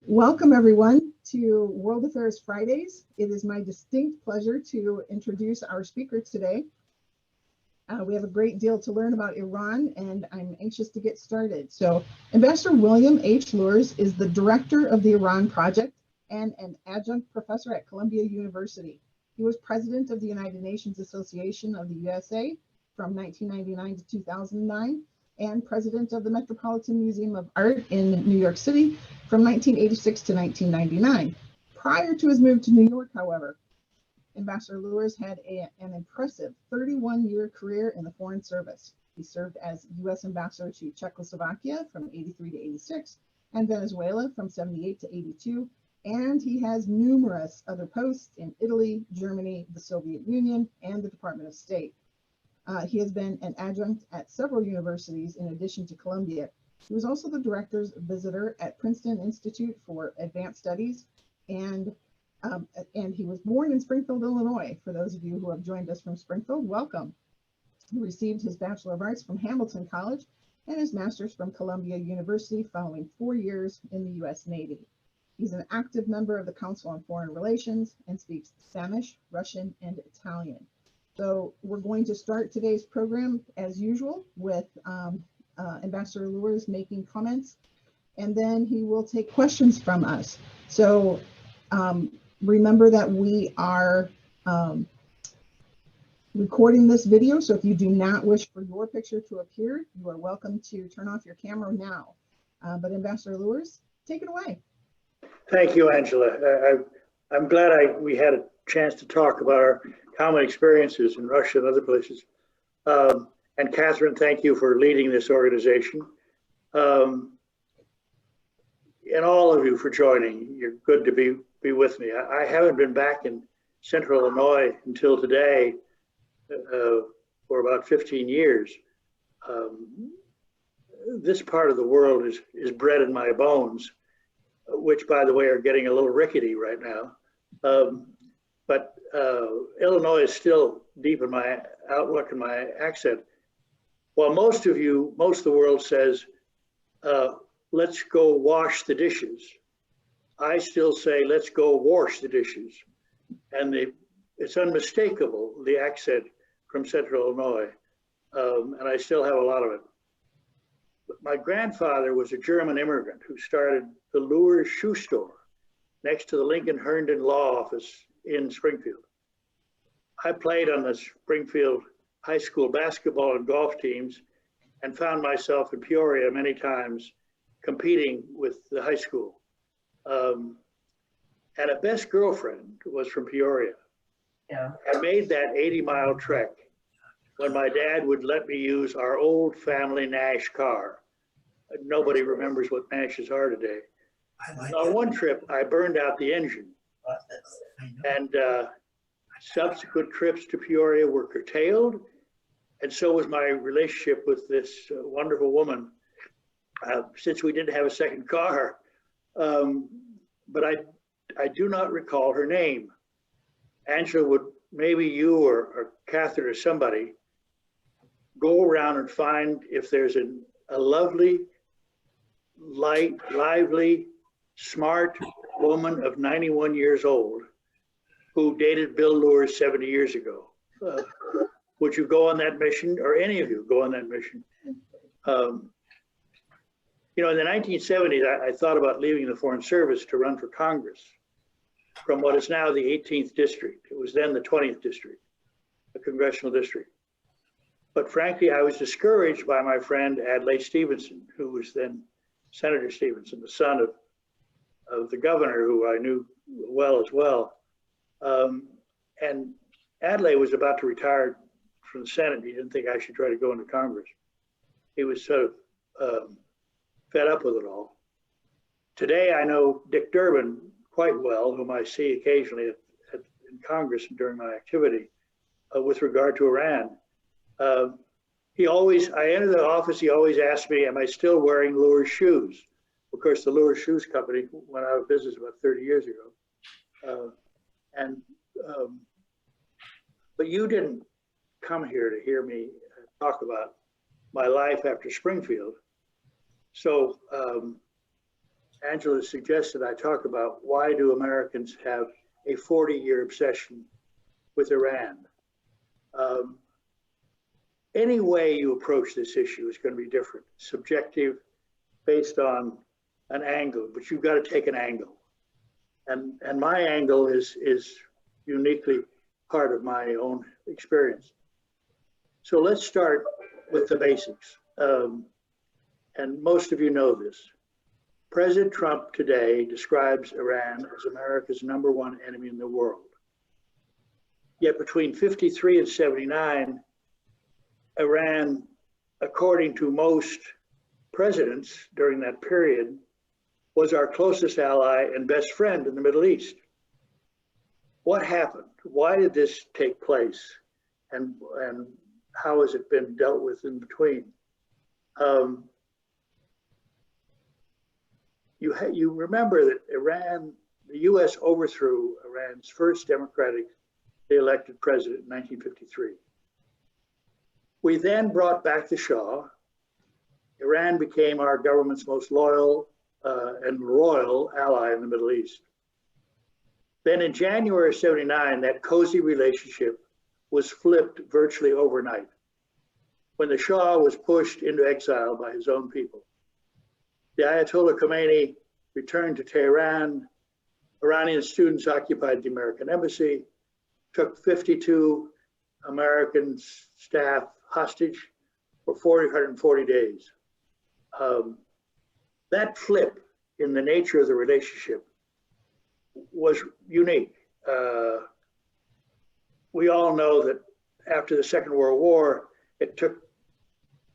Welcome everyone to World Affairs Fridays. It is my distinct pleasure to introduce our speaker today. We have a great deal to learn about Iran and I'm anxious to get started. So Ambassador William H. Luers is the director of the Iran Project and an adjunct professor at Columbia University. He was president of the United Nations Association of the USA from 1999 to 2009 and president of the Metropolitan Museum of Art in New York City from 1986 to 1999. Prior to his move to New York, however, Ambassador Luers had an impressive 31-year career in the Foreign Service. He served as U.S. Ambassador to Czechoslovakia from 83 to 86 and Venezuela from 78 to 82, and he has numerous other posts in Italy, Germany, the Soviet Union, and the Department of State. He has been an adjunct at several universities in addition to Columbia. He was also the director's visitor at Princeton Institute for Advanced Studies, and he was born in Springfield, Illinois. For those of you who have joined us from Springfield, welcome. He received his Bachelor of Arts from Hamilton College and his master's from Columbia University following 4 years in the U.S. Navy. He's an active member of the Council on Foreign Relations and speaks Spanish, Russian, and Italian. So we're going to start today's program as usual with Ambassador Luers making comments, and then he will take questions from us. So remember that we are recording this video, so if you do not wish for your picture to appear, you are welcome to turn off your camera now. But Ambassador Luers, take it away. Thank you, Angela. I'm glad we had a chance to talk about our common experiences in Russia and other places. And Catherine, thank you for leading this organization. And all of you for joining. You're good to be with me. I haven't been back in Central Illinois until today for about 15 years. This part of the world is bred in my bones, which, by the way, are getting a little rickety right now. But Illinois is still deep in my outlook and my accent. While most of the world says, let's go wash the dishes, I still say, let's go wash the dishes. And it's unmistakable, the accent from Central Illinois. And I still have a lot of it. But my grandfather was a German immigrant who started the Luers shoe store next to the Lincoln Herndon Law Office in Springfield. I played on the Springfield high school basketball and golf teams and found myself in Peoria many times competing with the high school. And a best girlfriend was from Peoria. Yeah. I made that 80-mile trek when my dad would let me use our old family Nash car. Nobody remembers what Nashes are today. On one trip, I burned out the engine, and subsequent trips to Peoria were curtailed, and so was my relationship with this wonderful woman, since we didn't have a second car. But I do not recall her name. Angela, would maybe you or Catherine or somebody go around and find if there's a lovely, light, lively, smart woman of 91 years old who dated Bill Luers 70 years ago. Would you go on that mission, or any of you go on that mission? You know, in the 1970s, I thought about leaving the Foreign Service to run for Congress from what is now the 18th district. It was then the 20th district, a congressional district. But frankly, I was discouraged by my friend Adlai Stevenson, who was then Senator Stevenson, the son of the governor, who I knew well as well. And Adlai was about to retire from the Senate. He didn't think I should try to go into Congress. He was sort of fed up with it all. Today, I know Dick Durbin quite well, whom I see occasionally in Congress and during my activity with regard to Iran. I entered the office, he always asked me, am I still wearing Luers shoes? Of course, the Luers Shoes Company went out of business about 30 years ago. But you didn't come here to hear me talk about my life after Springfield. So Angela suggested I talk about why do Americans have a 40-year obsession with Iran. Any way you approach this issue is going to be different, subjective, based on an angle, but you've got to take an angle. And my angle is uniquely part of my own experience. So let's start with the basics. And most of you know this. President Trump today describes Iran as America's #1 enemy in the world. Yet between 53 and 79, Iran, according to most presidents during that period, was our closest ally and best friend in the Middle East. What happened? Why did this take place? And how has it been dealt with in between? You remember that Iran, the US overthrew Iran's first democratically elected president in 1953. We then brought back the Shah. Iran became our government's most loyal and royal ally in the Middle East. Then in January of 79, that cozy relationship was flipped virtually overnight when the Shah was pushed into exile by his own people. The Ayatollah Khomeini returned to Tehran. Iranian students occupied the American embassy, took 52 American staff hostage for 440 days. That flip in the nature of the relationship was unique. We all know that after the Second World War, it took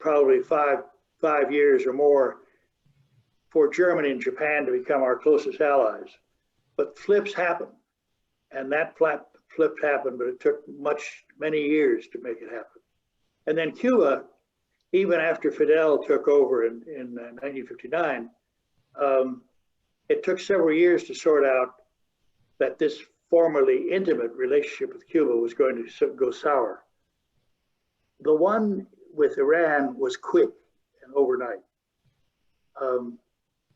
probably five years or more for Germany and Japan to become our closest allies. But flips happen, and that flip happened, but it took many years to make it happen. And then Cuba, even after Fidel took over in 1959, it took several years to sort out that this formerly intimate relationship with Cuba was going to go sour. The one with Iran was quick and overnight.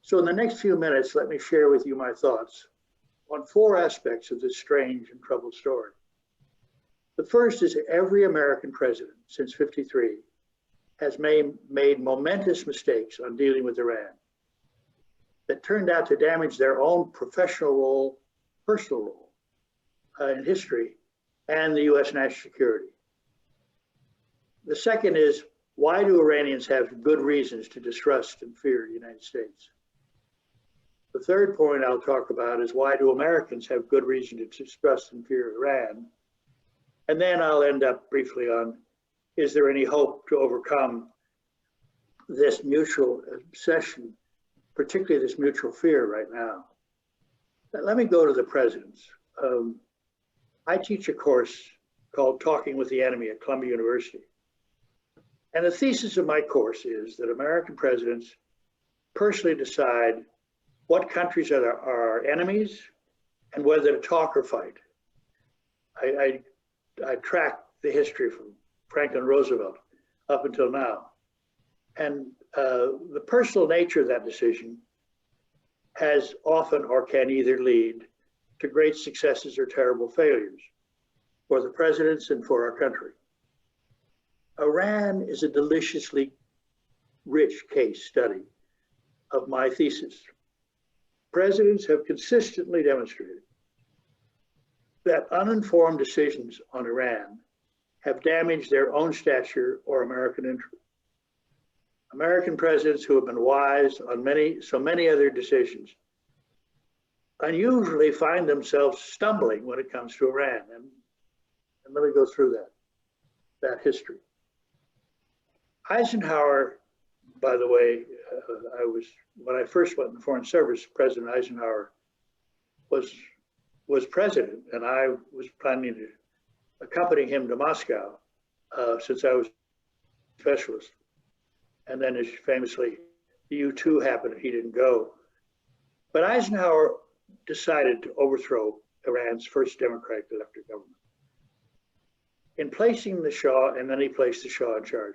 So in the next few minutes, let me share with you my thoughts on 4 aspects of this strange and troubled story. The first is every American president since '53 has made momentous mistakes on dealing with Iran that turned out to damage their own professional role, personal role in history, and the US national security. The second is, why do Iranians have good reasons to distrust and fear the United States? The third point I'll talk about is, why do Americans have good reason to distrust and fear Iran? And then I'll end up briefly on, is there any hope to overcome this mutual obsession, particularly this mutual fear right now? Let me go to the presidents. I teach a course called Talking with the Enemy at Columbia University. And the thesis of my course is that American presidents personally decide what countries are our enemies and whether to talk or fight. I track the history from Franklin Roosevelt up until now. And the personal nature of that decision has often or can either lead to great successes or terrible failures for the presidents and for our country. Iran is a deliciously rich case study of my thesis. Presidents have consistently demonstrated that uninformed decisions on Iran have damaged their own stature or American interest. American presidents who have been wise on so many other decisions unusually find themselves stumbling when it comes to Iran. And let me go through that history. Eisenhower, by the way, when I first went in the Foreign Service, President Eisenhower was president, and I was planning to accompany him to Moscow since I was a specialist. And then, as famously, the U-2 happened and he didn't go. But Eisenhower decided to overthrow Iran's first democratic elected government. In placing the Shah, and then he placed the Shah in charge,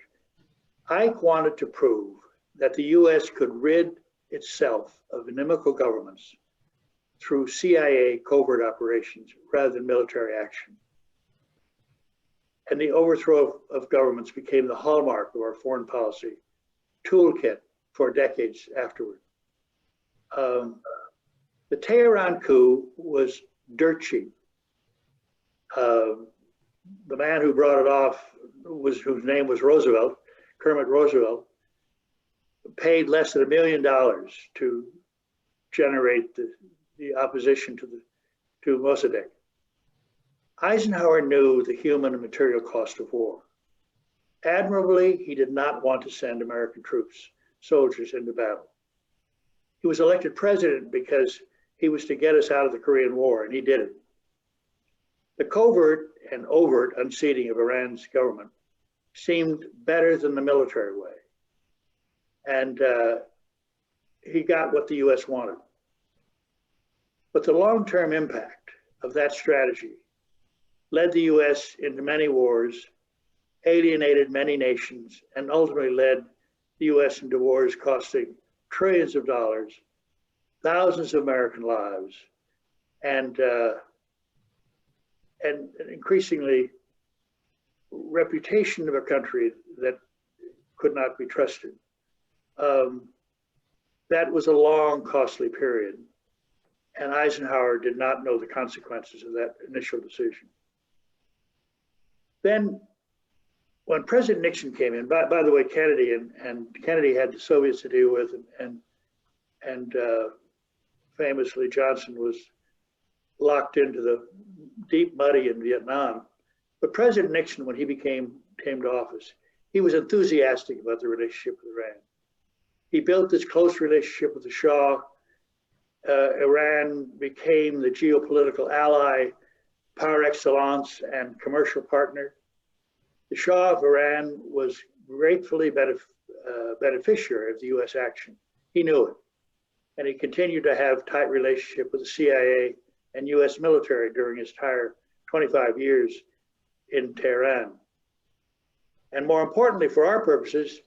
Ike wanted to prove that the US could rid itself of inimical governments through CIA covert operations rather than military action. And the overthrow of governments became the hallmark of our foreign policy toolkit for decades afterward. The Tehran coup was dirt cheap. The man who brought it off, whose name was Roosevelt, Kermit Roosevelt, paid less than $1 million to generate the opposition to Mossadegh. Eisenhower knew the human and material cost of war. Admirably, he did not want to send American troops, soldiers into battle. He was elected president because he was to get us out of the Korean War, and he did it. The covert and overt unseating of Iran's government seemed better than the military way. And he got what the US wanted. But the long-term impact of that strategy led the US into many wars, alienated many nations, and ultimately led the US into wars costing trillions of dollars, thousands of American lives, and increasingly reputation of a country that could not be trusted. That was a long, costly period, and Eisenhower did not know the consequences of that initial decision. Then, when President Nixon came in, by the way, Kennedy and Kennedy had the Soviets to deal with, and famously Johnson was locked into the deep muddy in Vietnam. But President Nixon, when he came to office, he was enthusiastic about the relationship with Iran. He built this close relationship with the Shah. Iran became the geopolitical ally par excellence and commercial partner. The Shah of Iran was gratefully beneficiary of the US action. He knew it. And he continued to have tight relationship with the CIA and US military during his entire 25 years in Tehran. And more importantly, for our purposes,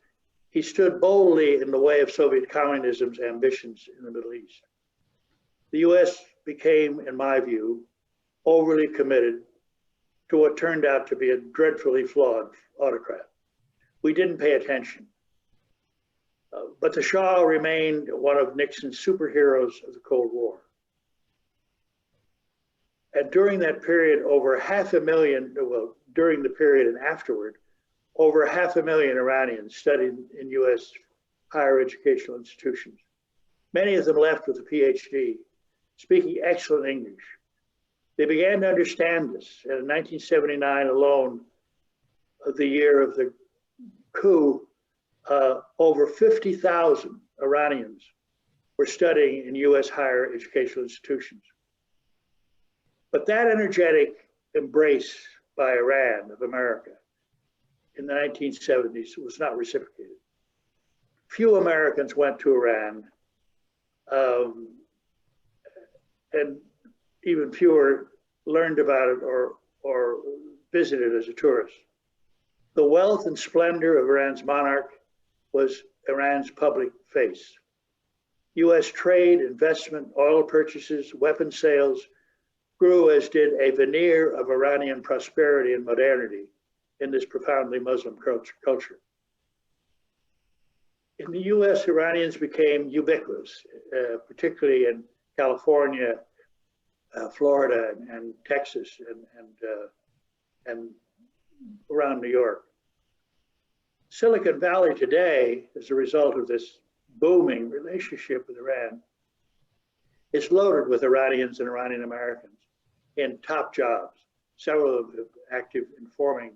he stood boldly in the way of Soviet communism's ambitions in the Middle East. The US became, in my view, overly committed to what turned out to be a dreadfully flawed autocrat. We didn't pay attention. But the Shah remained one of Nixon's superheroes of the Cold War. And during that period, over 500,000, well, during the period and afterward, over 500,000 Iranians studied in US higher educational institutions. Many of them left with a PhD, speaking excellent English. They began to understand this. And in 1979 alone, the year of the coup, over 50,000 Iranians were studying in US higher educational institutions. But that energetic embrace by Iran of America in the 1970s was not reciprocated. Few Americans went to Iran, and even fewer learned about it or visited as a tourist. The wealth and splendor of Iran's monarch was Iran's public face. US trade, investment, oil purchases, weapon sales grew, as did a veneer of Iranian prosperity and modernity in this profoundly Muslim culture. In the US, Iranians became ubiquitous, particularly in California, Florida, and Texas, and around New York. Silicon Valley today, as a result of this booming relationship with Iran, is loaded with Iranians and Iranian Americans in top jobs, several of them active in forming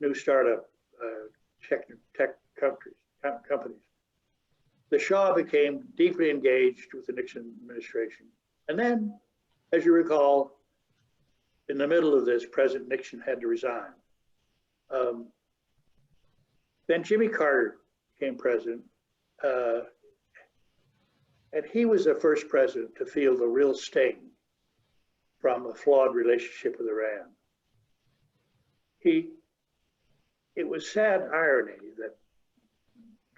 new startup tech companies. The Shah became deeply engaged with the Nixon administration. And then, as you recall, in the middle of this, President Nixon had to resign. Then Jimmy Carter became president, and he was the first president to feel the real sting from a flawed relationship with Iran. It was sad irony that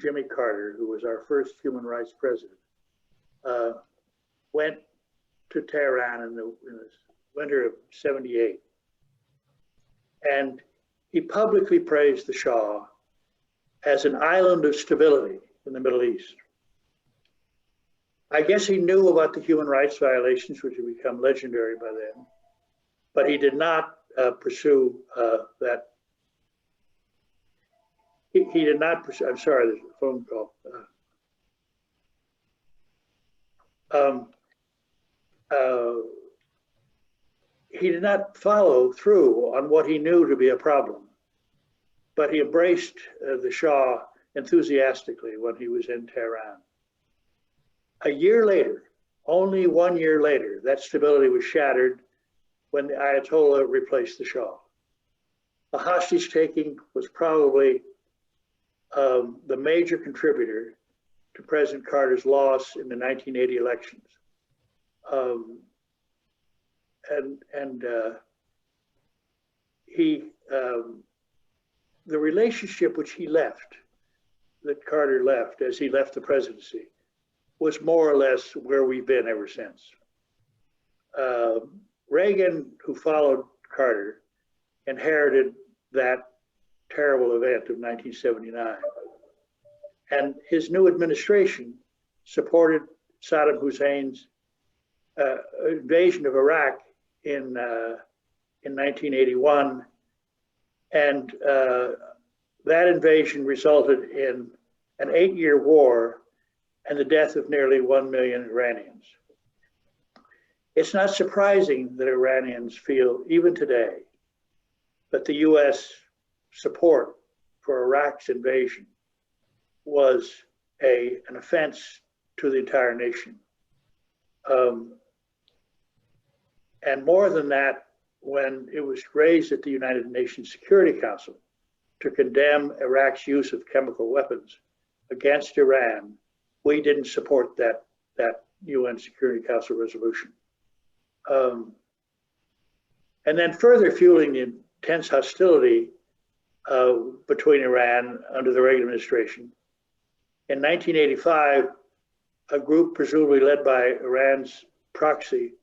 Jimmy Carter, who was our first human rights president, went to Tehran in the winter of '78. And he publicly praised the Shah as an island of stability in the Middle East. I guess he knew about the human rights violations, which had become legendary by then, but he did not pursue that. He did not pursue, I'm sorry, there's a phone call. He did not follow through on what he knew to be a problem, but he embraced the Shah enthusiastically when he was in Tehran. A year later, only 1 year later, that stability was shattered when the Ayatollah replaced the Shah. The hostage taking was probably the major contributor to President Carter's loss in the 1980 elections. The relationship which he left, that Carter left as he left the presidency, was more or less where we've been ever since. Reagan, who followed Carter, inherited that terrible event of 1979. And his new administration supported Saddam Hussein's invasion of Iraq in 1981. And that invasion resulted in an 8-year war and the death of nearly 1 million Iranians. It's not surprising that Iranians feel, even today, that the US support for Iraq's invasion was an offense to the entire nation. And more than that, when it was raised at the United Nations Security Council to condemn Iraq's use of chemical weapons against Iran, we didn't support that UN Security Council resolution. And then further fueling the intense hostility between Iran under the Reagan administration, in 1985, a group presumably led by Iran's proxy,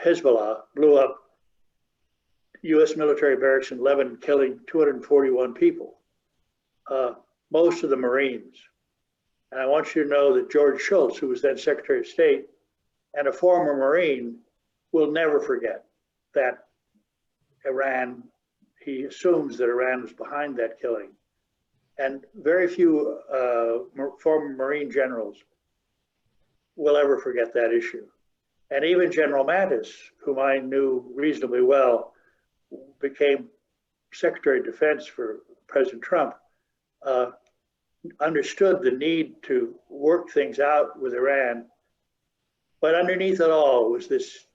Hezbollah, blew up US military barracks in Lebanon, killing 241 people, most of them Marines. And I want you to know that George Shultz, who was then Secretary of State and a former Marine, will never forget that Iran, he assumes that Iran was behind that killing. And very few former Marine generals will ever forget that issue. And even General Mattis, whom I knew reasonably well, became Secretary of Defense for President Trump, understood the need to work things out with Iran. But underneath it all was this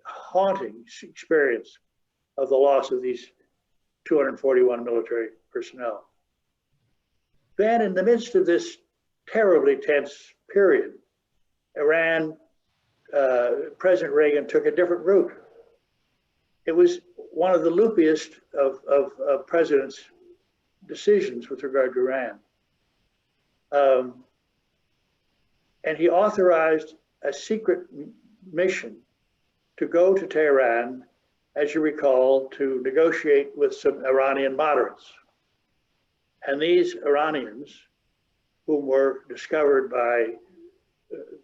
haunting experience of the loss of these 241 military personnel. Then in the midst of this terribly tense period, Iran, President Reagan took a different route. It was one of the loopiest of presidents' decisions with regard to Iran. And he authorized a secret mission to go to Tehran, as you recall, to negotiate with some Iranian moderates. And these Iranians, whom were discovered by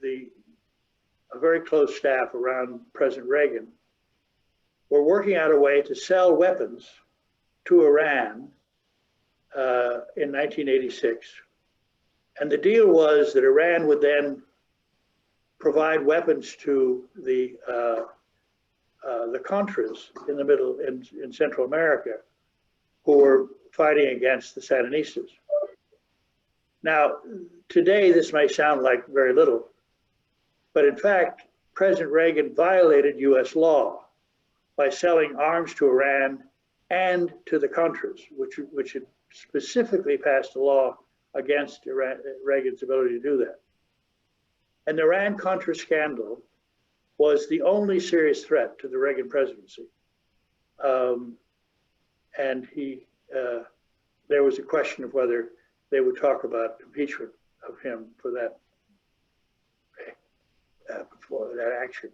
a very close staff around President Reagan, were working out a way to sell weapons to Iran in 1986. And the deal was that Iran would then provide weapons to the Contras in Central America, who were fighting against the Sandinistas. Now, today this may sound like very little, but in fact, President Reagan violated US law by selling arms to Iran and to the Contras, which had specifically passed a law against Reagan's ability to do that. And the Iran-Contra scandal was the only serious threat to the Reagan presidency. And there was a question of whether they would talk about impeachment of him for that. before that action.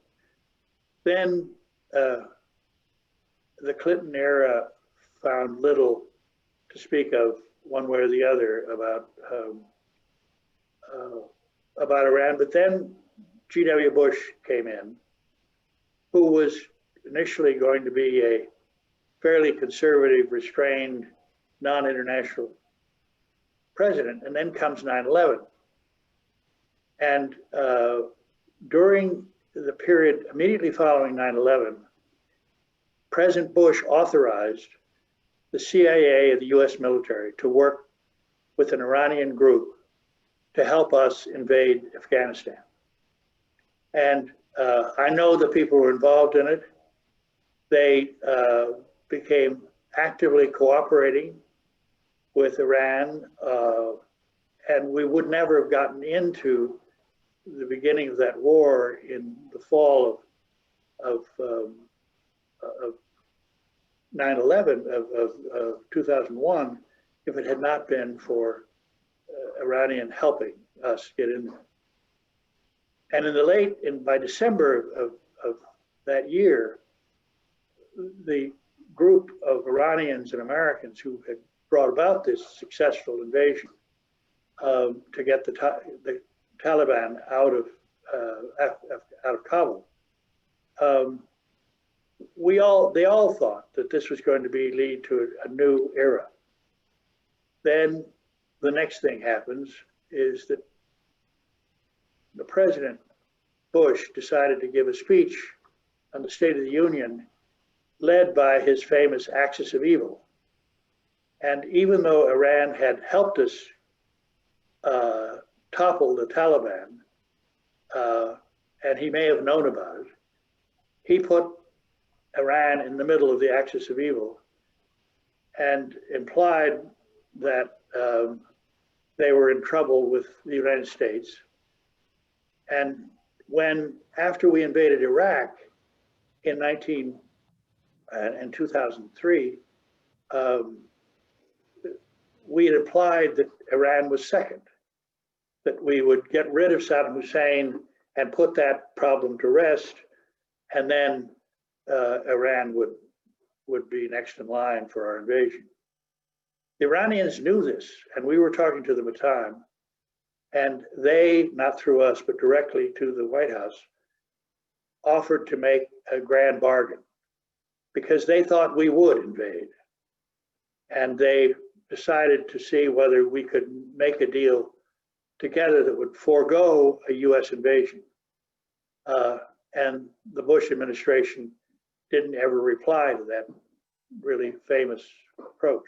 Then the Clinton era found little to speak of one way or the other about Iran. But then G.W. Bush came in, who was initially going to be a fairly conservative, restrained, non-international president, and then comes 9/11. And during the period immediately following 9/11, President Bush authorized the CIA and the US military to work with an Iranian group to help us invade Afghanistan. And I know the people who were involved in it. They became actively cooperating with Iran, and we would never have gotten into the beginning of that war in the fall of 9/11 of 2001 if it had not been for Iranian helping us get in there. And by December of that year, the group of Iranians and Americans who had brought about this successful invasion to get the Taliban out of Kabul, they all thought that this was going to lead to a new era. Then the next thing happens is that the President Bush decided to give a speech on the State of the Union led by his famous axis of evil. And even though Iran had helped us topple the Taliban, and he may have known about it, he put Iran in the middle of the axis of evil and implied that they were in trouble with the United States. And after we invaded Iraq in 2003, we had implied that Iran was second, that we would get rid of Saddam Hussein and put that problem to rest, and then Iran would be next in line for our invasion. The Iranians knew this, and we were talking to them at the time, and they, not through us, but directly to the White House, offered to make a grand bargain because they thought we would invade. And they decided to see whether we could make a deal together that would forego a US invasion. And the Bush administration didn't ever reply to that really famous approach.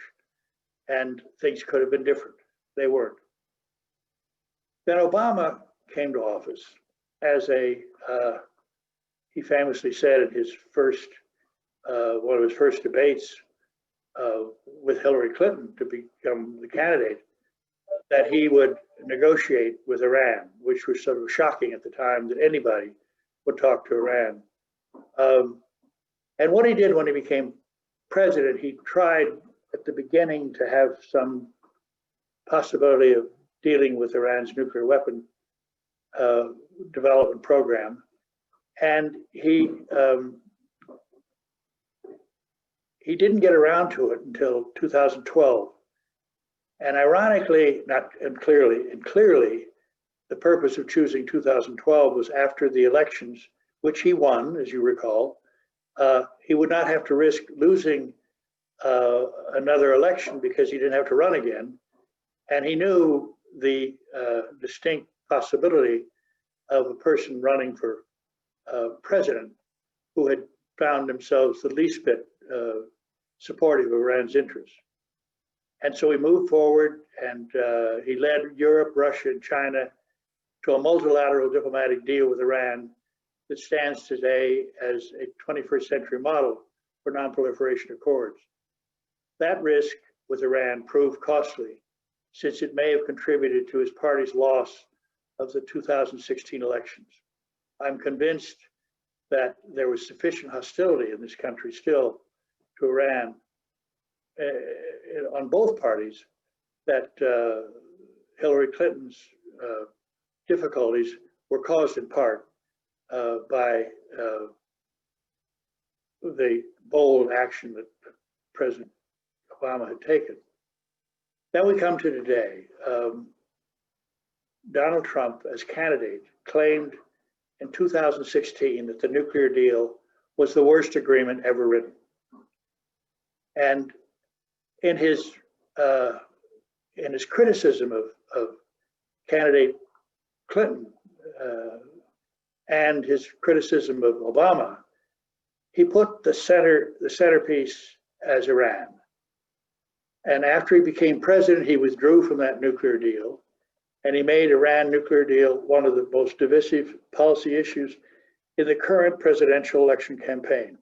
And things could have been different. They weren't. Then Obama came to office as he famously said in his one of his first debates with Hillary Clinton to become the candidate, that he would negotiate with Iran, which was sort of shocking at the time that anybody would talk to Iran. And what he did when he became president, he tried at the beginning to have some possibility of dealing with Iran's nuclear weapon development program. And he didn't get around to it until 2012. And ironically, clearly, the purpose of choosing 2012 was after the elections, which he won, as you recall. He would not have to risk losing another election because he didn't have to run again. And he knew the distinct possibility of a person running for president who had found themselves the least bit supportive of Iran's interests. And so he moved forward, and he led Europe, Russia, and China to a multilateral diplomatic deal with Iran that stands today as a 21st century model for non-proliferation accords. That risk with Iran proved costly, since it may have contributed to his party's loss of the 2016 elections. I'm convinced that there was sufficient hostility in this country still to Iran on both parties, that Hillary Clinton's difficulties were caused in part by the bold action that President Obama had taken. Then we come to today. Donald Trump, as candidate, claimed in 2016 that the nuclear deal was the worst agreement ever written. And in his criticism of candidate Clinton and his criticism of Obama, he put the centerpiece as Iran. And after he became president, he withdrew from that nuclear deal, and he made Iran nuclear deal one of the most divisive policy issues in the current presidential election campaign.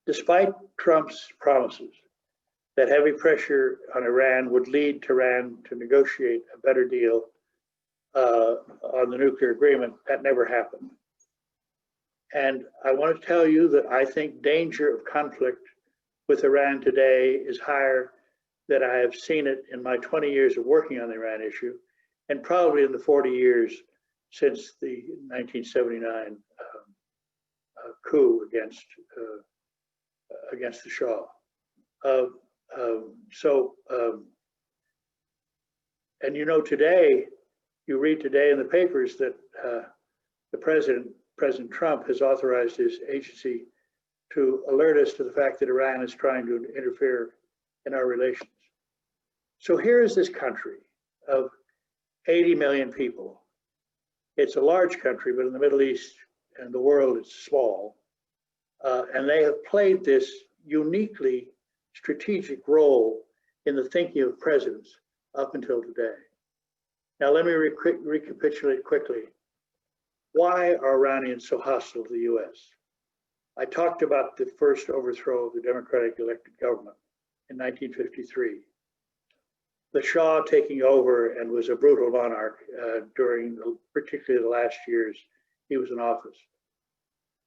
Despite Trump's promises that heavy pressure on Iran would lead Tehran to negotiate a better deal on the nuclear agreement, that never happened. And I want to tell you that I think danger of conflict with Iran today is higher than I have seen it in my 20 years of working on the Iran issue, and probably in the 40 years since the 1979 coup against the Shah. And you know, today, you read today in the papers that President Trump has authorized his agency to alert us to the fact that Iran is trying to interfere in our relations. So here is this country of 80 million people. It's a large country, but in the Middle East and the world, it's small. And they have played this uniquely strategic role in the thinking of presidents up until today. Now, let me recapitulate quickly. Why are Iranians so hostile to the US? I talked about the first overthrow of the democratic elected government in 1953. The Shah taking over and was a brutal monarch during particularly the last years he was in office.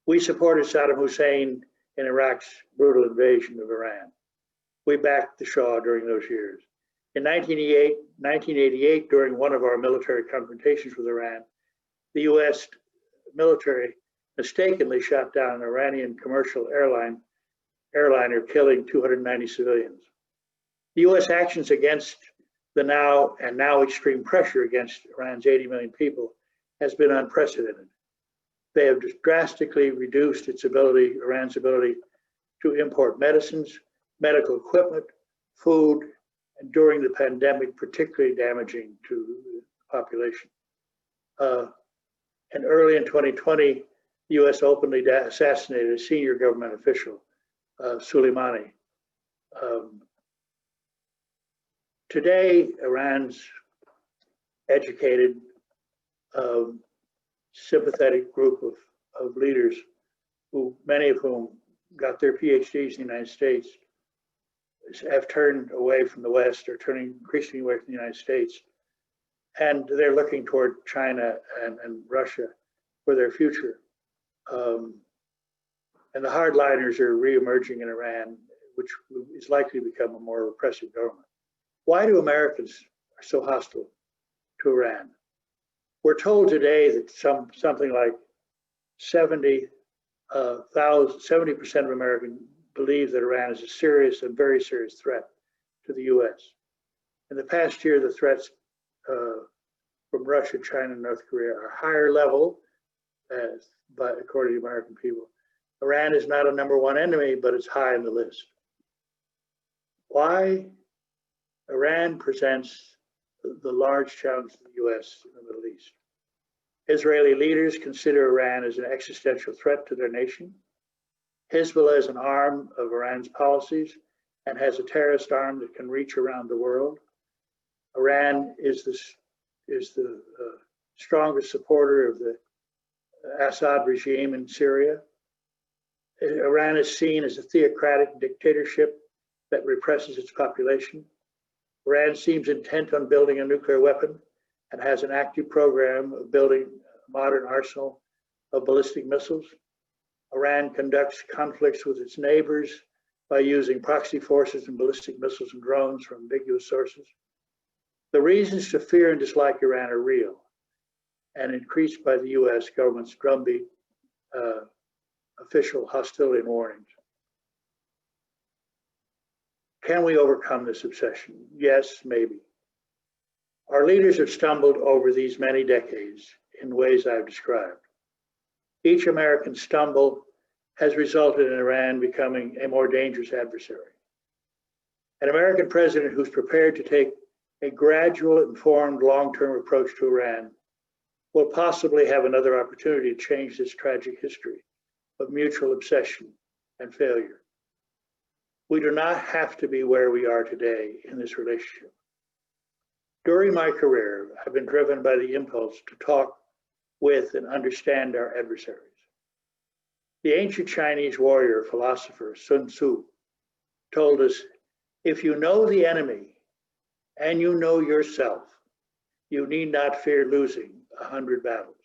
We supported Saddam Hussein in Iraq's brutal invasion of Iran. We backed the Shah during those years. In 1988, during one of our military confrontations with Iran, the US military mistakenly shot down an Iranian commercial airliner, killing 290 civilians. The US actions against the now extreme pressure against Iran's 80 million people has been unprecedented. They have drastically reduced Iran's ability to import medicines, medical equipment, food, and during the pandemic, particularly damaging to the population. And early in 2020, the US openly assassinated a senior government official, Soleimani. Today, Iran's educated, sympathetic group of leaders, many of whom got their PhDs in the United States, have turned away from the West, or turning increasingly away from the United States. And they're looking toward China and Russia for their future. And the hardliners are reemerging in Iran, which is likely to become a more repressive government. Why do Americans are so hostile to Iran? We're told today that something like 70% of Americans believe that Iran is a serious and very serious threat to the US. In the past year, the threats from Russia, China, and North Korea are higher level, according to American people. Iran is not a #1 enemy, but it's high on the list. Why? Iran presents the large challenge to the US in the Middle East. Israeli leaders consider Iran as an existential threat to their nation. Hezbollah is an arm of Iran's policies and has a terrorist arm that can reach around the world. Iran is the strongest supporter of the Assad regime in Syria. Iran is seen as a theocratic dictatorship that represses its population. Iran seems intent on building a nuclear weapon and has an active program of building a modern arsenal of ballistic missiles. Iran conducts conflicts with its neighbors by using proxy forces and ballistic missiles and drones from ambiguous sources. The reasons to fear and dislike Iran are real. and increased by the US government's drumbeat official hostility and warnings. Can we overcome this obsession? Yes, maybe. Our leaders have stumbled over these many decades in ways I've described. Each American stumble has resulted in Iran becoming a more dangerous adversary. An American president who's prepared to take a gradual, informed, long-term approach to Iran will possibly have another opportunity to change this tragic history of mutual obsession and failure. We do not have to be where we are today in this relationship. During my career, I've been driven by the impulse to talk with and understand our adversaries. The ancient Chinese warrior philosopher Sun Tzu told us, if you know the enemy and you know yourself, you need not fear losing 100 battles.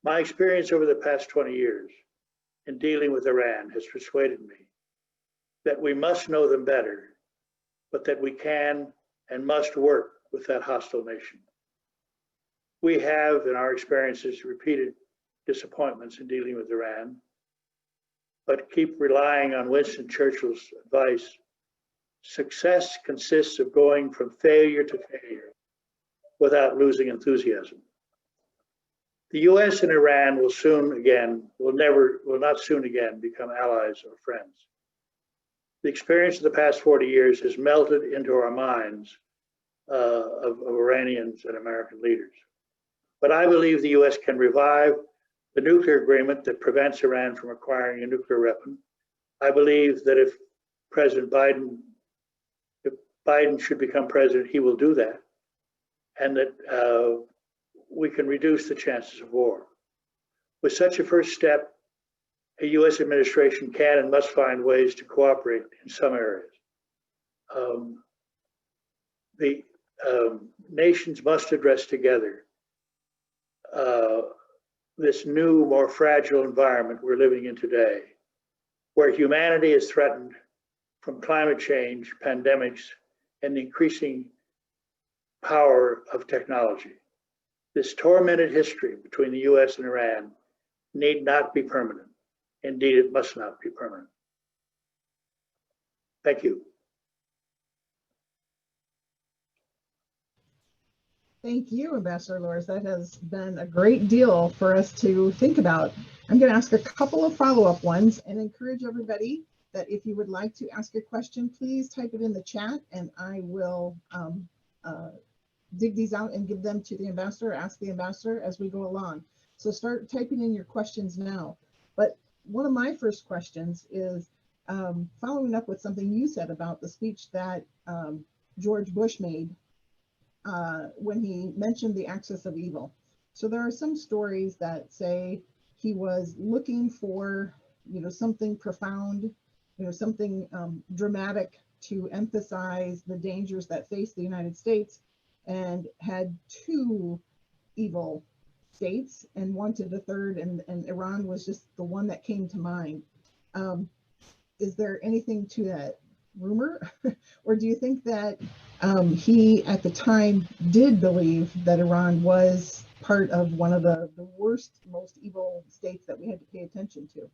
My experience over the past 20 years in dealing with Iran has persuaded me that we must know them better, but that we can and must work with that hostile nation. We have, in our experiences, repeated disappointments in dealing with Iran, but keep relying on Winston Churchill's advice. Success consists of going from failure to failure without losing enthusiasm. The US and Iran will not soon again become allies or friends. The experience of the past 40 years has melted into our minds of Iranians and American leaders. But I believe the US can revive the nuclear agreement that prevents Iran from acquiring a nuclear weapon. I believe that if Biden should become president, he will do that, and that we can reduce the chances of war. With such a first step, a US administration can and must find ways to cooperate in some areas. The nations must address together this new, more fragile environment we're living in today, where humanity is threatened from climate change, pandemics, and the increasing power of technology. This tormented history between the US and Iran need not be permanent. Indeed, it must not be permanent. Thank you. Thank you, Ambassador Luers. That has been a great deal for us to think about. I'm going to ask a couple of follow-up ones and encourage everybody that if you would like to ask a question, please type it in the chat and I will dig these out and give them to the ambassador, ask the ambassador as we go along. So start typing in your questions now. But one of my first questions is following up with something you said about the speech that George Bush made when he mentioned the axis of evil. So there are some stories that say he was looking for, something profound, something dramatic to emphasize the dangers that face the United States, and had two evil states and wanted a third, and Iran was just the one that came to mind. Is there anything to that rumor? Or do you think that he at the time did believe that Iran was part of one of the worst, most evil states that we had to pay attention to?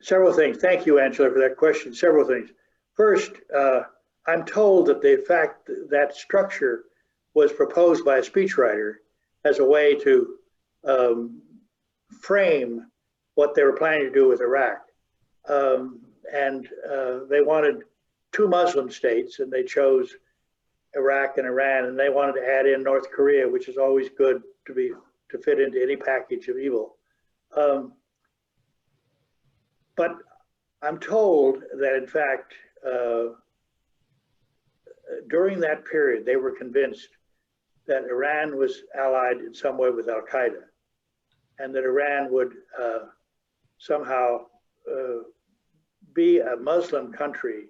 Several things. Thank you, Angela, for that question. Several things. First, I'm told that the fact that structure was proposed by a speechwriter as a way to frame what they were planning to do with Iraq. And they wanted two Muslim states, and they chose Iraq and Iran, and they wanted to add in North Korea, which is always good to fit into any package of evil. But I'm told that, in fact, during that period, they were convinced that Iran was allied in some way with Al-Qaeda, and that Iran would somehow be a Muslim country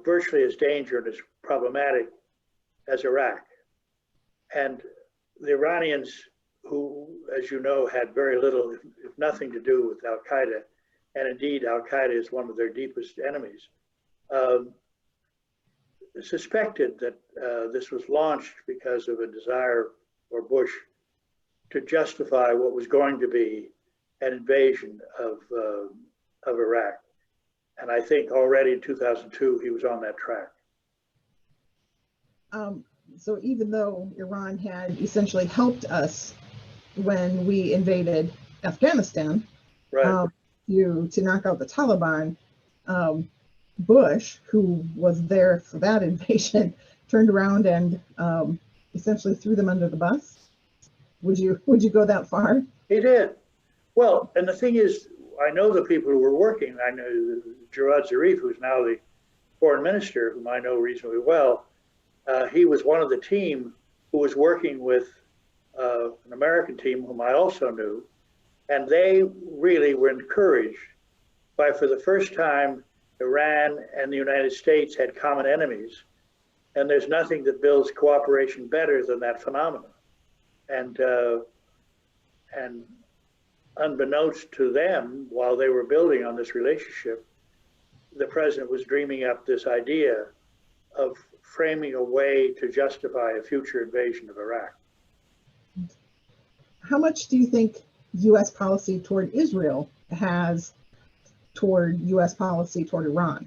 virtually as dangerous and as problematic as Iraq. And the Iranians, who, as you know, had very little, if nothing to do with Al-Qaeda, and indeed Al-Qaeda is one of their deepest enemies, suspected that this was launched because of a desire for Bush to justify what was going to be an invasion of Iraq. And I think already in 2002, he was on that track. So even though Iran had essentially helped us when we invaded Afghanistan, right, to knock out the Taliban, Bush, who was there for that invasion, turned around and essentially threw them under the bus. Would you go that far? He did. Well, and the thing is, I know the people who were working. I know Jawad Zarif, who's now the foreign minister, whom I know reasonably well. He was one of the team who was working with an American team whom I also knew, and they really were encouraged by, for the first time, Iran and the United States had common enemies, and there's nothing that builds cooperation better than that phenomenon. And unbeknownst to them, while they were building on this relationship, the president was dreaming up this idea of framing a way to justify a future invasion of Iraq. How much do you think U.S. policy toward Israel has toward U.S. policy toward Iran?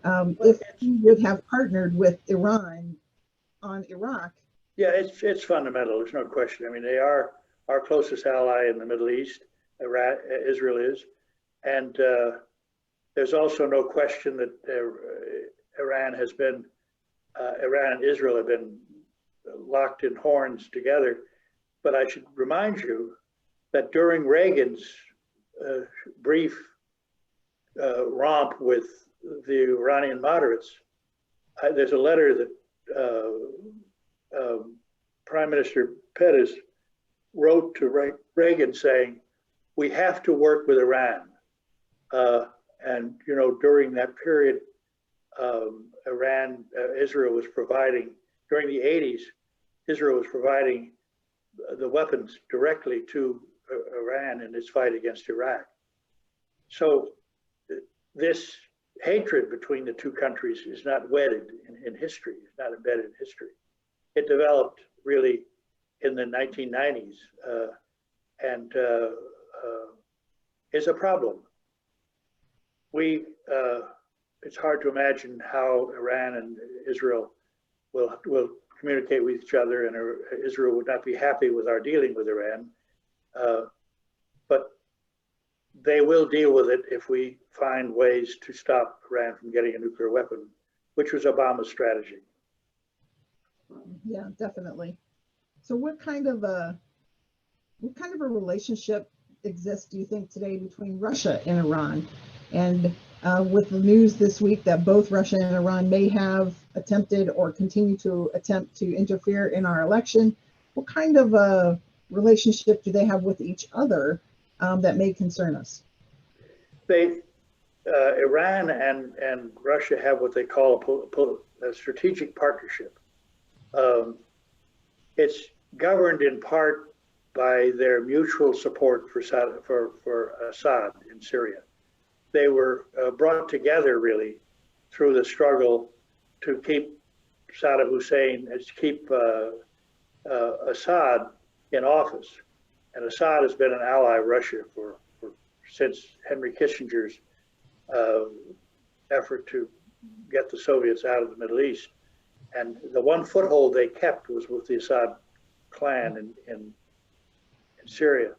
If you would have partnered with Iran on Iraq? Yeah, it's fundamental. There's no question. I mean, they are our closest ally in the Middle East. Israel is, and there's also no question that Iran and Israel have been locked in horns together. But I should remind you that during Reagan's brief romp with the Iranian moderates, there's a letter that Prime Minister Peres wrote to Reagan saying, we have to work with Iran. And, you know, during that period, Israel was providing, during the 80s, Israel was providing the weapons directly to Iran in its fight against Iraq. So this hatred between the two countries is not wedded in history, it's not embedded in history. It developed really in the 1990s and is a problem. It's hard to imagine how Iran and Israel will communicate with each other, and Israel would not be happy with our dealing with Iran. But they will deal with it if we find ways to stop Iran from getting a nuclear weapon, which was Obama's strategy. Yeah, definitely. So what kind of a relationship exists, do you think, today between Russia and Iran? And with the news this week that both Russia and Iran may have attempted or continue to attempt to interfere in our election, what kind of a relationship do they have with each other that may concern us? Iran and Russia have what they call a strategic partnership. It's governed in part by their mutual support for Assad in Syria. They were brought together really through the struggle to keep Saddam Hussein, to keep Assad in office. And Assad has been an ally of Russia since Henry Kissinger's effort to get the Soviets out of the Middle East. And the one foothold they kept was with the Assad clan in Syria.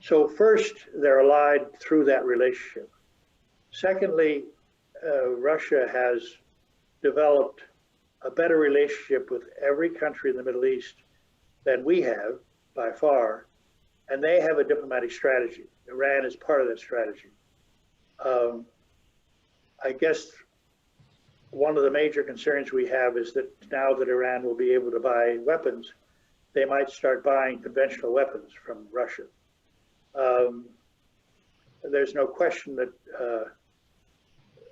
So first, they're allied through that relationship. Secondly, Russia has developed a better relationship with every country in the Middle East than we have by far, and they have a diplomatic strategy. Iran is part of that strategy. I guess one of the major concerns we have is that now that Iran will be able to buy weapons, they might start buying conventional weapons from Russia. There's no question that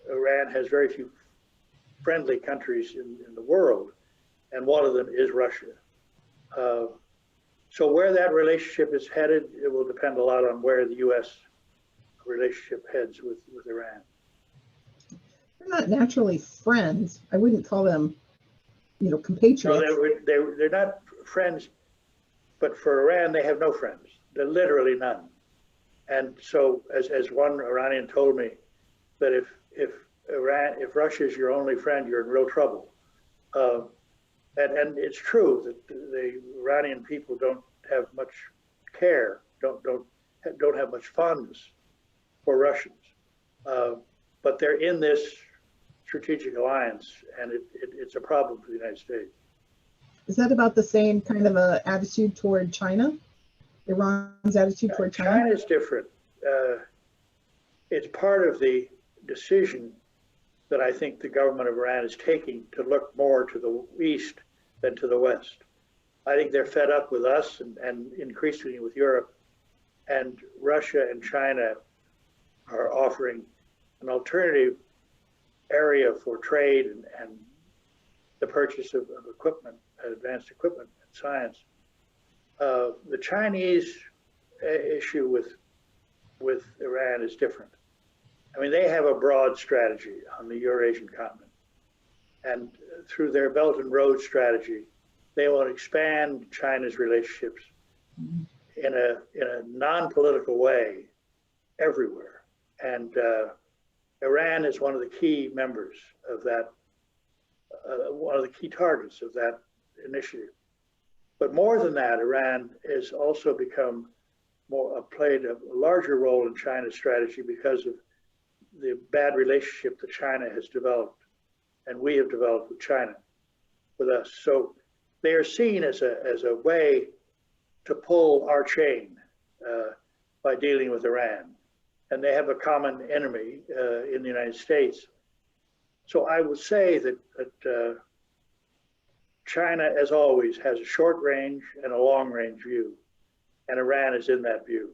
Iran has very few friendly countries in the world, and one of them is Russia. So where that relationship is headed, it will depend a lot on where the U.S. relationship heads with Iran. not naturally friends. I wouldn't call them, No, compatriots. they're not friends, but for Iran, they have no friends. They're literally none. And so, as one Iranian told me, that if Russia is your only friend, you're in real trouble. And it's true that the Iranian people don't have much care, don't have much fondness for Russians, but they're in this strategic alliance, and it's a problem for the United States. Is that about the same kind of a attitude toward China? Iran's attitude toward China? China is different. It's part of the decision that I think the government of Iran is taking to look more to the east than to the west. I think they're fed up with us and increasingly with Europe, and Russia and China are offering an alternative area for trade and the purchase of equipment, advanced equipment and science. The Chinese issue with Iran is different. I mean, they have a broad strategy on the Eurasian continent. And through their Belt and Road strategy, they want to expand China's relationships in a non-political way everywhere. And Iran is one of the key members of that, one of the key targets of that initiative. But more than that, Iran has also become played a larger role in China's strategy because of the bad relationship that China has developed, and we have developed with China, with us. So they are seen as a way to pull our chain by dealing with Iran. And they have a common enemy in the United States. So I would say that China, as always, has a short range and a long range view, and Iran is in that view.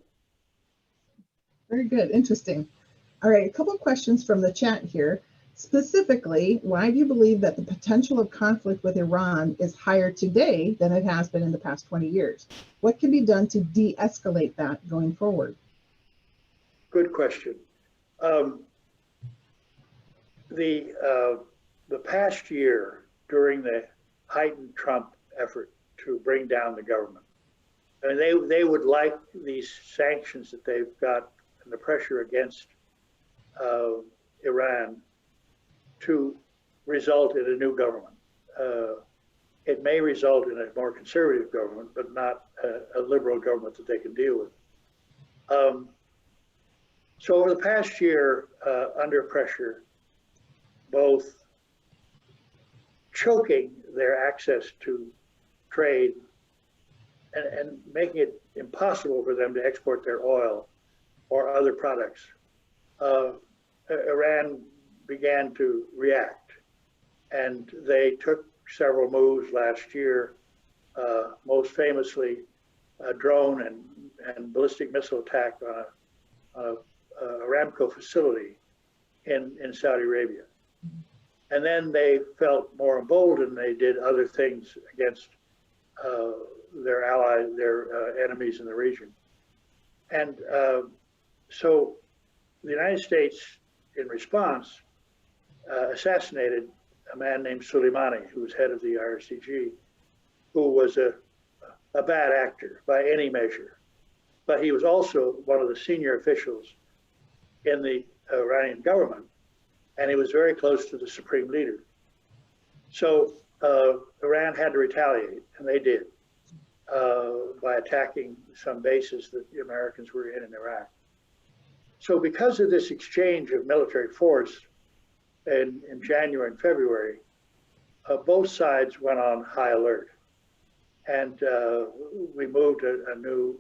Very good, interesting. All right, a couple of questions from the chat here. Specifically, why do you believe that the potential of conflict with Iran is higher today than it has been in the past 20 years? What can be done to de-escalate that going forward? Good question. The past year, during the heightened Trump effort to bring down the government, I mean, they would like these sanctions that they've got and the pressure against Iran to result in a new government. It may result in a more conservative government, but not a liberal government that they can deal with. So over the past year, under pressure, both choking their access to trade and making it impossible for them to export their oil or other products, Iran began to react. And they took several moves last year, most famously a drone and ballistic missile attack on a Aramco facility in Saudi Arabia. And then they felt more emboldened. They did other things against their allies, their enemies in the region. And so the United States, in response, assassinated a man named Soleimani, who was head of the IRCG, who was a bad actor by any measure. But he was also one of the senior officials in the Iranian government, and he was very close to the supreme leader. So Iran had to retaliate, and they did, by attacking some bases that the Americans were in Iraq. So because of this exchange of military force in January and February, both sides went on high alert. And we moved a new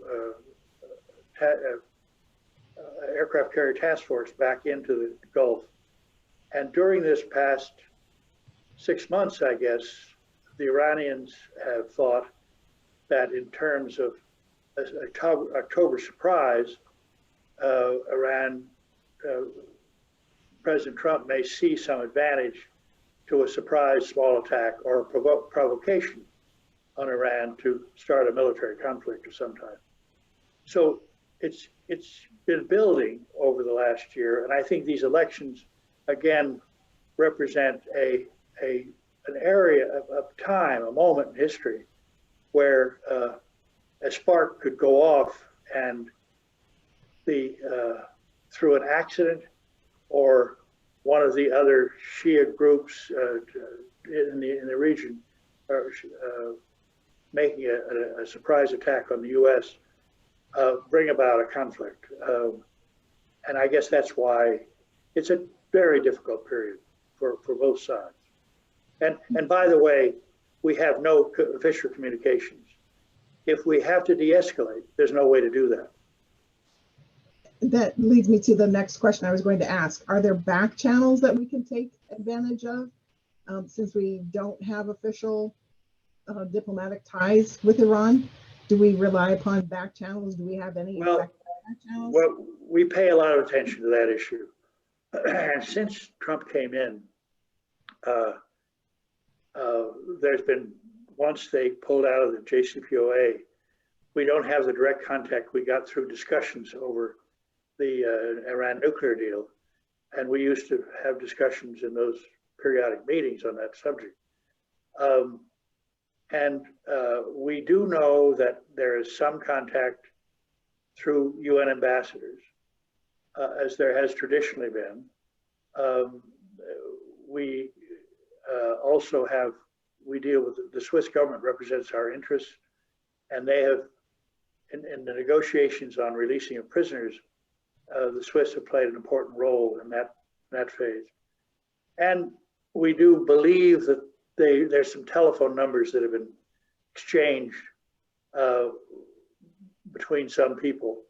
aircraft carrier task force back into the Gulf. And during this past 6 months, I guess, the Iranians have thought that in terms of October surprise, Iran, President Trump may see some advantage to a surprise small attack or a provocation on Iran to start a military conflict of some type. So it's been building over the last year, and I think these elections, again, represent an area of time, a moment in history where a spark could go off and the through an accident or one of the other Shia groups in the region making a surprise attack on the U.S. Bring about a conflict. And I guess that's why it's a very difficult period for both sides. And by the way, we have no official communications. If we have to de-escalate, there's no way to do that. That leads me to the next question I was going to ask. Are there back channels that we can take advantage of since we don't have official diplomatic ties with Iran? Do we rely upon back channels? Do we have any back channels? Well, we pay a lot of attention to that issue. And since Trump came in, there's been, once they pulled out of the JCPOA, we don't have the direct contact we got through discussions over the Iran nuclear deal. And we used to have discussions in those periodic meetings on that subject. We do know that there is some contact through UN ambassadors, as there has traditionally been. We also have, we deal with the Swiss government represents our interests, and they have, in the negotiations on releasing of prisoners, the Swiss have played an important role in that phase. And we do believe that there's some telephone numbers that have been exchanged between some people,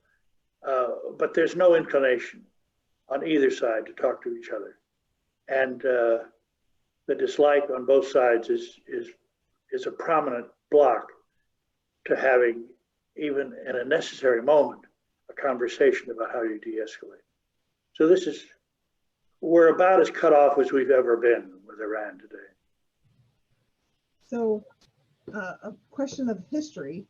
but there's no inclination on either side to talk to each other. And the dislike on both sides is a prominent block to having, even in a necessary moment, a conversation about how you de-escalate. So we're about as cut off as we've ever been with Iran today. So a question of history.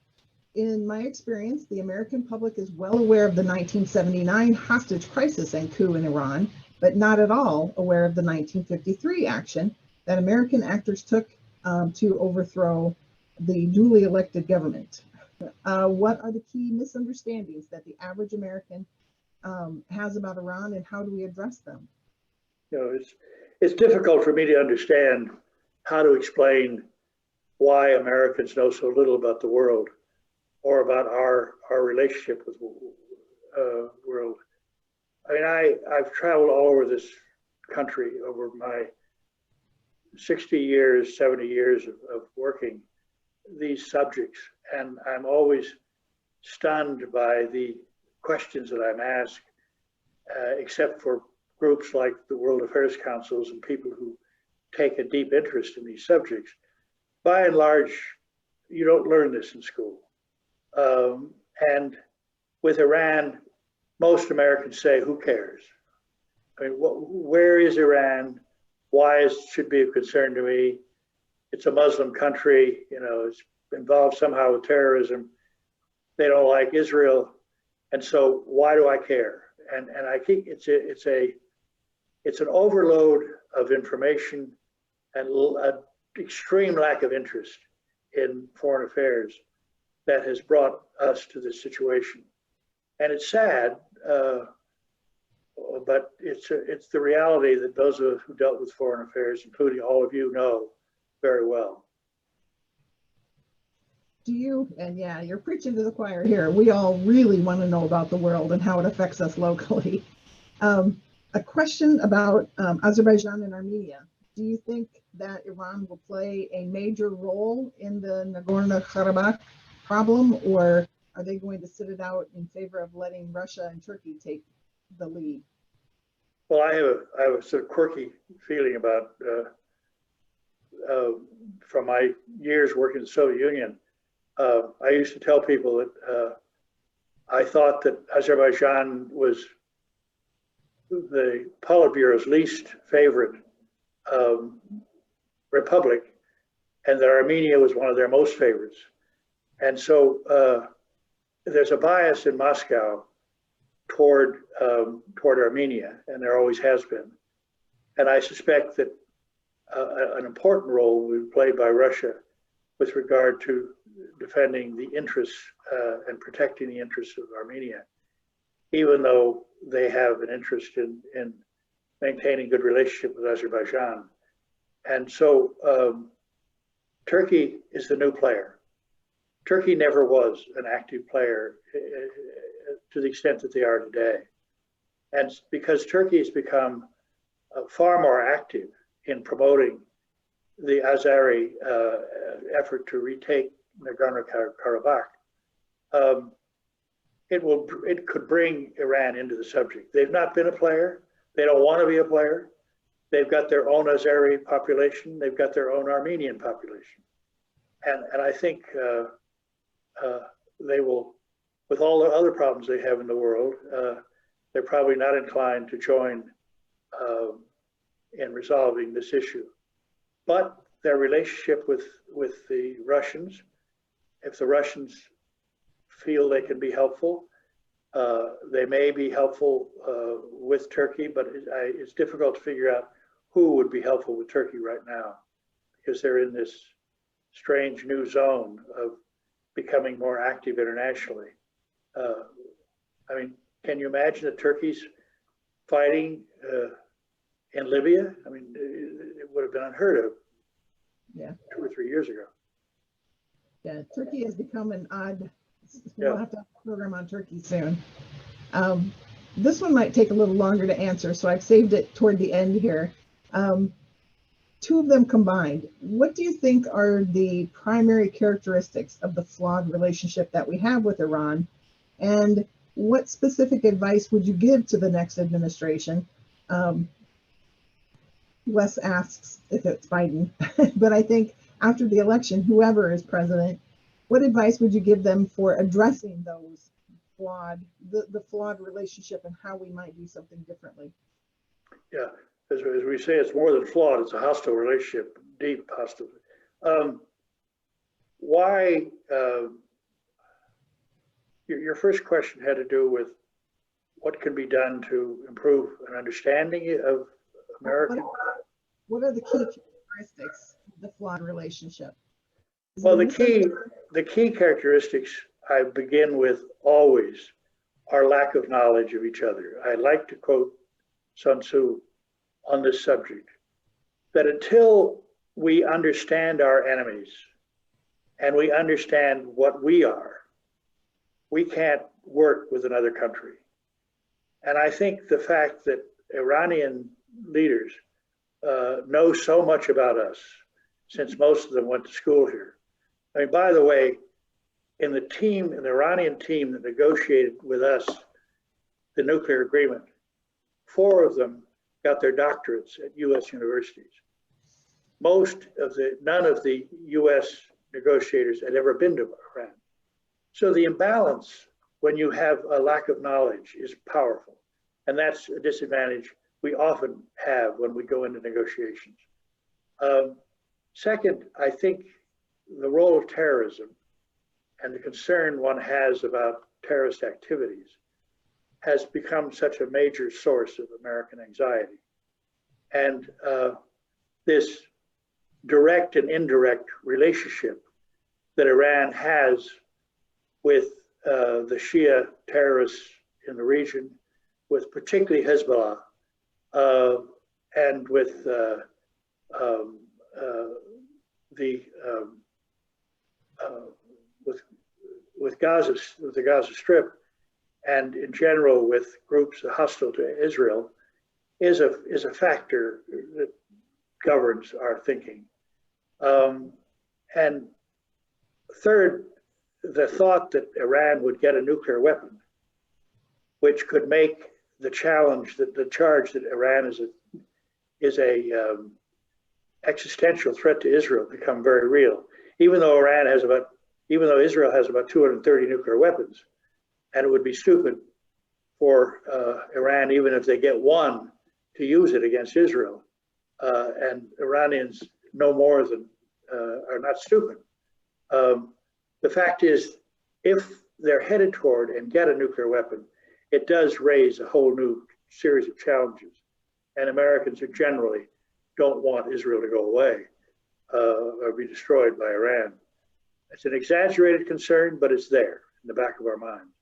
In my experience, the American public is well aware of the 1979 hostage crisis and coup in Iran, but not at all aware of the 1953 action that American actors took to overthrow the duly elected government. What are the key misunderstandings that the average American has about Iran, and how do we address them? You know, it's difficult for me to understand how to explain why Americans know so little about the world or about our relationship with the world. I mean, I've traveled all over this country over my 60 years, 70 years of working these subjects, and I'm always stunned by the questions that I'm asked, except for groups like the World Affairs Councils and people who take a deep interest in these subjects. By and large, you don't learn this in school. And with Iran, most Americans say, who cares? I mean, where is Iran? Why should be of concern to me? It's a Muslim country, you know, it's involved somehow with terrorism. They don't like Israel. And so why do I care? And I think it's an overload of information and an extreme lack of interest in foreign affairs that has brought us to this situation. And it's sad, but it's the reality that those of us who dealt with foreign affairs, including all of you, know very well. Do you, and yeah, you're preaching to the choir here. We all really want to know about the world and how it affects us locally. A question about Azerbaijan and Armenia. Do you think that Iran will play a major role in the Nagorno-Karabakh problem, or are they going to sit it out in favor of letting Russia and Turkey take the lead? Well, I have a sort of quirky feeling about, from my years working in the Soviet Union, I used to tell people that I thought that Azerbaijan was the Politburo's least favorite republic, and that Armenia was one of their most favorites. And so there's a bias in Moscow toward Armenia, and there always has been. And I suspect that an important role will be played by Russia with regard to defending the interests and protecting the interests of Armenia, even though they have an interest in maintaining good relationship with Azerbaijan. And so Turkey is the new player. Turkey never was an active player to the extent that they are today. And because Turkey has become far more active in promoting the Azeri effort to retake Nagorno-Karabakh, it could bring Iran into the subject. They've not been a player. They don't want to be a player. They've got their own Azeri population. They've got their own Armenian population. And I think they will, with all the other problems they have in the world, they're probably not inclined to join in resolving this issue. But their relationship with the Russians, if the Russians feel they can be helpful, they may be helpful with Turkey, but it's difficult to figure out who would be helpful with Turkey right now, because they're in this strange new zone of becoming more active internationally. I mean, can you imagine that Turkey's fighting in Libya? I mean, it would have been unheard of 2 or 3 years ago. Yeah, Turkey has become an odd, we'll have to have a program on Turkey soon. This one might take a little longer to answer, so I've saved it toward the end here. Two of them combined, what do you think are the primary characteristics of the flawed relationship that we have with Iran? And what specific advice would you give to the next administration? Wes asks if it's Biden, but I think after the election, whoever is president, what advice would you give them for addressing those the flawed relationship and how we might do something differently? Yeah, as we say, it's more than flawed, it's a hostile relationship, deep hostility. Your first question had to do with what can be done to improve an understanding of American. What are the key characteristics of the flawed relationship? Well, the key characteristics I begin with always are lack of knowledge of each other. I like to quote Sun Tzu on this subject, that until we understand our enemies and we understand what we are, we can't work with another country. And I think the fact that Iranian leaders know so much about us, since most of them went to school here. I mean, by the way, in the Iranian team that negotiated with us the nuclear agreement, 4 of them got their doctorates at US universities. None of the US negotiators had ever been to Iran. So the imbalance when you have a lack of knowledge is powerful. And that's a disadvantage we often have when we go into negotiations. Second, I think the role of terrorism and the concern one has about terrorist activities has become such a major source of American anxiety. And this direct and indirect relationship that Iran has with the Shia terrorists in the region, with particularly Hezbollah, and with the Gaza Strip, and in general with groups hostile to Israel, is a factor that governs our thinking. And third, the thought that Iran would get a nuclear weapon, which could make the charge that Iran is a existential threat to Israel become very real. Even though Israel has about 230 nuclear weapons, and it would be stupid for Iran, even if they get one, to use it against Israel. And Iranians no more than are not stupid. The fact is, if they're headed toward and get a nuclear weapon, it does raise a whole new series of challenges. and Americans who generally don't want Israel to go away or be destroyed by Iran. It's an exaggerated concern, but it's there in the back of our minds.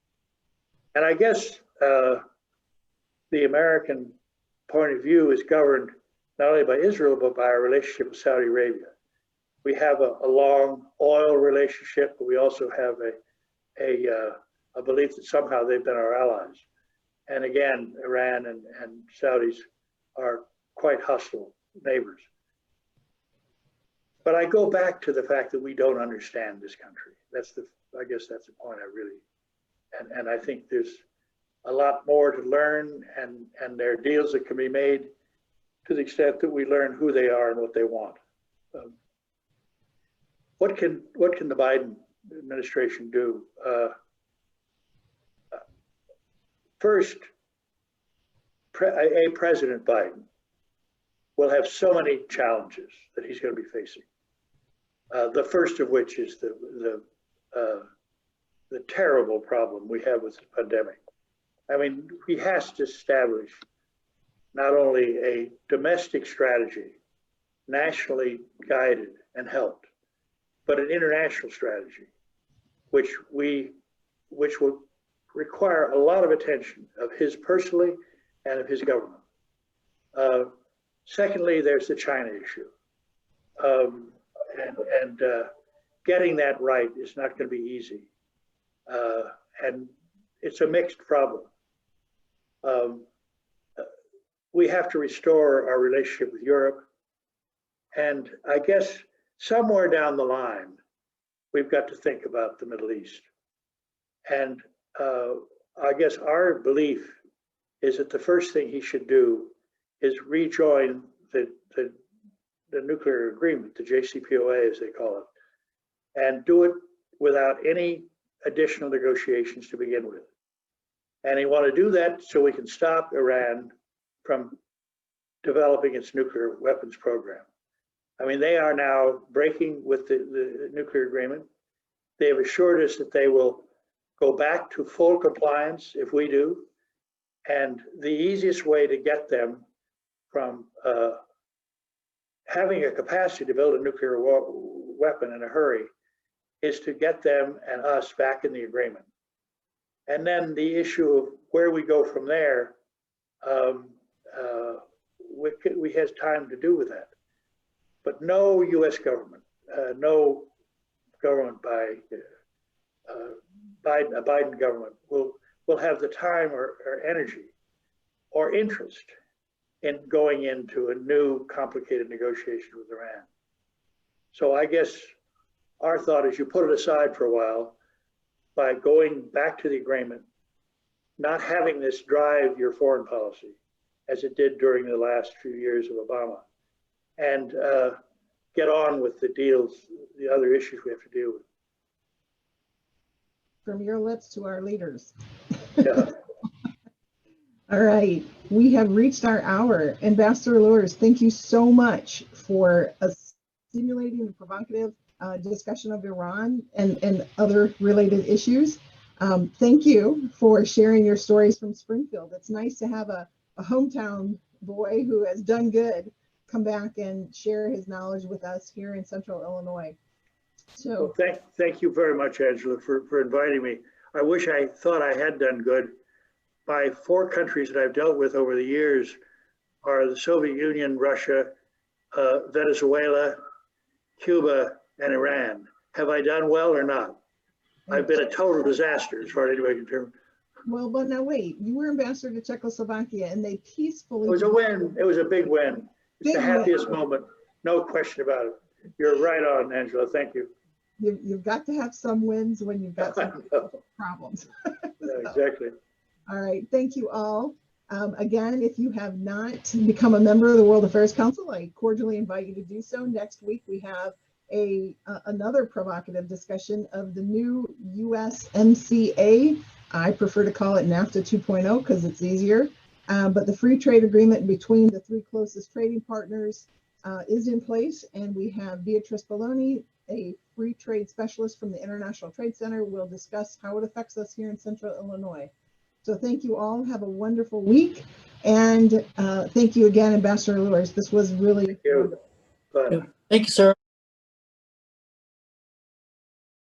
And I guess the American point of view is governed not only by Israel, but by our relationship with Saudi Arabia. We have a long oil relationship, but we also have a belief that somehow they've been our allies. And again, Iran and Saudis are quite hostile neighbors. But I go back to the fact that we don't understand this country. I guess that's the point I really, and I think there's a lot more to learn, and there are deals that can be made to the extent that we learn who they are and what they want. What can the Biden administration do? First, President Biden will have so many challenges that he's going to be facing. The first of which is the terrible problem we have with the pandemic. I mean, he has to establish not only a domestic strategy, nationally guided and helped, but an international strategy, which will require a lot of attention of his personally and of his government. Secondly, there's the China issue. And getting that right is not going to be easy. And it's a mixed problem. We have to restore our relationship with Europe. And I guess somewhere down the line, we've got to think about the Middle East. And I guess our belief is that the first thing he should do is rejoin the nuclear agreement, the JCPOA as they call it, and do it without any additional negotiations to begin with. And he want to do that so we can stop Iran from developing its nuclear weapons program. I mean, they are now breaking with the nuclear agreement. They have assured us that they will go back to full compliance if we do. And the easiest way to get them from having a capacity to build a nuclear weapon in a hurry is to get them and us back in the agreement. And then the issue of where we go from there, we have time to do with that. But no U.S. government, no government by a Biden government will have the time or energy or interest in going into a new complicated negotiation with Iran. So I guess our thought is you put it aside for a while by going back to the agreement, not having this drive your foreign policy as it did during the last few years of Obama, and get on with the deals, the other issues we have to deal with. From your lips to our leaders. Yeah. All right, we have reached our hour. Ambassador Luers, thank you so much for a stimulating and provocative discussion of Iran and other related issues. Thank you for sharing your stories from Springfield. It's nice to have a hometown boy who has done good come back and share his knowledge with us here in Central Illinois. So well, thank you very much, Angela, for inviting me. I wish I thought I had done good. My 4 countries that I've dealt with over the years are the Soviet Union, Russia, Venezuela, Cuba, and Iran. Have I done well or not? I've been a total disaster as far as anybody can determine. Well, but now wait, you were ambassador to Czechoslovakia and they peacefully— It was a win. It was a big win. It's the happiest moment. No question about it. You're right on, Angela. Thank you. You've got to have some wins when you've got some problems. Yeah, exactly. All right. Thank you all. Again, if you have not become a member of the World Affairs Council, I cordially invite you to do so. Next week, we have another provocative discussion of the new USMCA. I prefer to call it NAFTA 2.0 because it's easier. But the free trade agreement between the 3 closest trading partners is in place. And we have Beatrice Belloni, a free trade specialist from the International Trade Center, will discuss how it affects us here in Central Illinois. So thank you all. Have a wonderful week. And thank you again, Ambassador Luers. This was really Thank you. Bye. Thank you, sir.